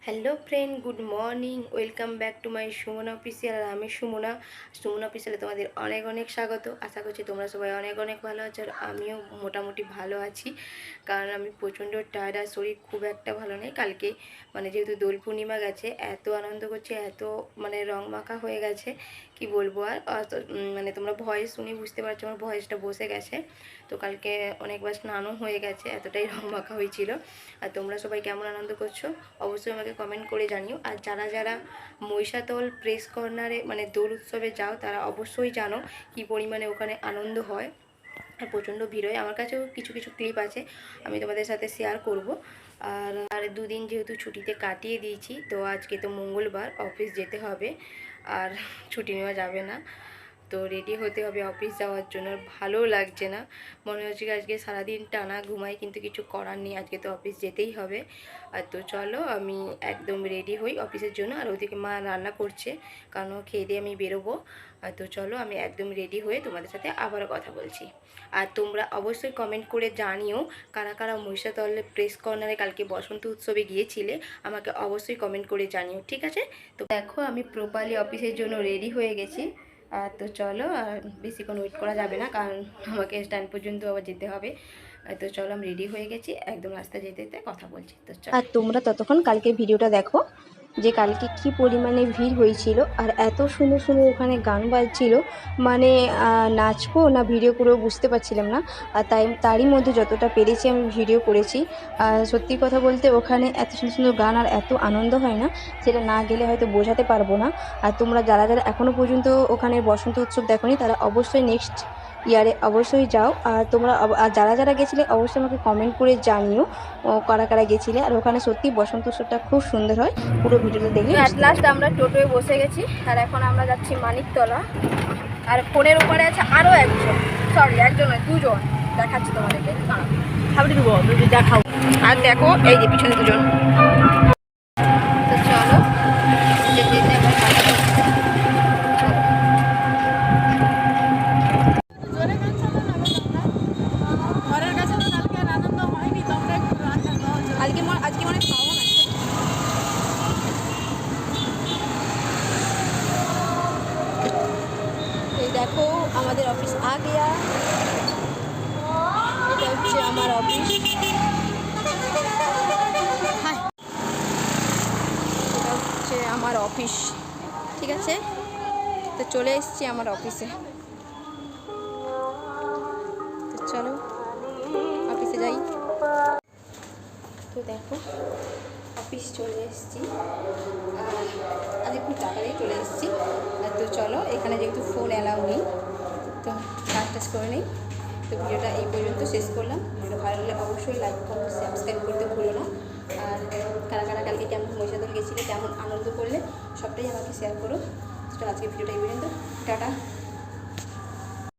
Hello friend, good morning. Welcome back to my Sumana official. আর আমি সুমনা অফিসিয়ালে তোমাদের অনেক অনেক স্বাগত। আশা করছি তোমরা সবাই অনেক অনেক ভালো আছো, আর আমিও মোটামুটি ভালো আছি। কারণ আমি প্রচণ্ড টায়ার্ড, আর শরীর খুব একটা ভালো নেই। কালকে যেহেতু দোল পূর্ণিমা গেছে, এত আনন্দ করছে, এত রং মাখা হয়ে গেছে, কি বলবো। আর তোমরা ভয়েস শুনি বুঝতে পারছো আমার ভয়েসটা বসে গেছে। তো কালকে অনেকবার স্নানও হয়ে গেছে, এতটাই রং মাখা হয়েছিল। আর তোমরা সবাই কেমন আনন্দ করছো অবশ্যই আমাকে কমেন্ট করে জানিও। আর যারা যারা মহিষাদল প্রেস কর্নারে দোল উৎসবে যাও, তারা অবশ্যই জানো কি পরিমাণে ওখানে আনন্দ হয়, আর প্রচণ্ড ভিড় হয়। আমার কাছেও কিছু কিছু ক্লিপ আছে, আমি তোমাদের সাথে শেয়ার করব। আর দুদিন যেহেতু ছুটিতে কাটিয়ে দিয়েছি, তো আজকে তো মঙ্গলবার, অফিস যেতে হবে, আর ছুটি নেওয়া যাবে না। তো রেডি হতে হবে অফিস যাওয়ার জন্য। ভালোও লাগছে না, মনে হচ্ছে আজকে সারাদিন টানা ঘুমাই, কিন্তু কিছু করার নেই, আজকে তো অফিস যেতেই হবে। আর তো চলো আমি একদম রেডি হই অফিসের জন্য। আর ওদিকে মা রান্না করছে, কারণ খেয়ে দিয়ে আমি বেরোবো। আর তো চলো আমি একদম রেডি হয়ে তোমাদের সাথে আবারও কথা বলছি। আর তোমরা অবশ্যই কমেন্ট করে জানিও কারা কারা মহিষাদল প্রেস কর্নারে কালকে বসন্ত উৎসবে গিয়েছিলে, আমাকে অবশ্যই কমেন্ট করে জানিও, ঠিক আছে? তো দেখো আমি প্রপারলি অফিসের জন্য রেডি হয়ে গেছি। আর তো চলো, আর বেশিক্ষণ ওয়েট করা যাবে না, কারণ আমাকে স্ট্যান্ড পর্যন্ত আবার যেতে হবে। তো চলো আমি রেডি হয়ে গেছি, একদম রাস্তায় যেতে যেতে কথা বলছি। তো চলো, আর তোমরা ততক্ষণ কালকে ভিডিওটা দেখো, যে কালকে কি পরিমাণে ভিড় হয়েছিল, আর এত সুন্দর সুন্দর ওখানে গান বাজছিল, নাচবো না ভিডিও করেও বুঝতে পারছিলাম না। আর তারই মধ্যে যতটা পেরেছি আমি ভিডিও করেছি। আর সত্যি কথা বলতে ওখানে এত সুন্দর সুন্দর গান আর এত আনন্দ হয় না, সেটা না গেলে হয়তো বোঝাতে পারবো না। আর তোমরা যারা যারা এখনও পর্যন্ত ওখানে বসন্ত উৎসব দেখোনি, তারা অবশ্যই নেক্সট ইয়ারে অবশ্যই যাও। আর তোমরা আর যারা যারা গেছিলে অবশ্যই আমাকে কমেন্ট করে জানিও কারা কারা গেছিলে। আর ওখানে সত্যি বসন্ত উৎসবটা খুব সুন্দর হয়, পুরো ভিডিওটা দেখলে। অ্যাট লাস্ট আমরা টোটোয় বসে গেছি, আর এখন আমরা যাচ্ছি মানিকতলা। আর ফোনের উপরে আছে আরও একজন, সরি একজন নয়, দুজন। দেখাচ্ছি তোমাদেরকে, খাবি দেবো দেখাও। আর দেখো এই যে পিছনে দুজন। তো চলো যেতে যেতে আবার কথা বলছি। আজকে মানে পাওয়া আছে। এই দেখো আমাদের অফিস আ গিয়া, এটা হচ্ছে আমার অফিস। এটা হচ্ছে আমার অফিস, ঠিক আছে? তো চলে এসেছি আমার অফিসে। তো চলো অফিসে যাই। তো দেখো অফিস চলে এসেছি, আর আজ একটু তাড়াতাড়ি চলে এসেছি। তো চলো, এখানে যেহেতু ফোন অ্যালাউ নেই, তো কাজ টাজ করে নেই। তো ভিডিওটা এই পর্যন্ত শেষ করলাম। ভিডিও ভালো লাগলে অবশ্যই লাইক কমেন্ট সাবস্ক্রাইব করতে ভুলো না। আর কারা কারা কালকে কেমন মহিষাদল গেছিলে, কেমন আনন্দ করলে, সবটাই আমাকে শেয়ার করো। তো আজকে ভিডিওটা এই পর্যন্ত, টাটা।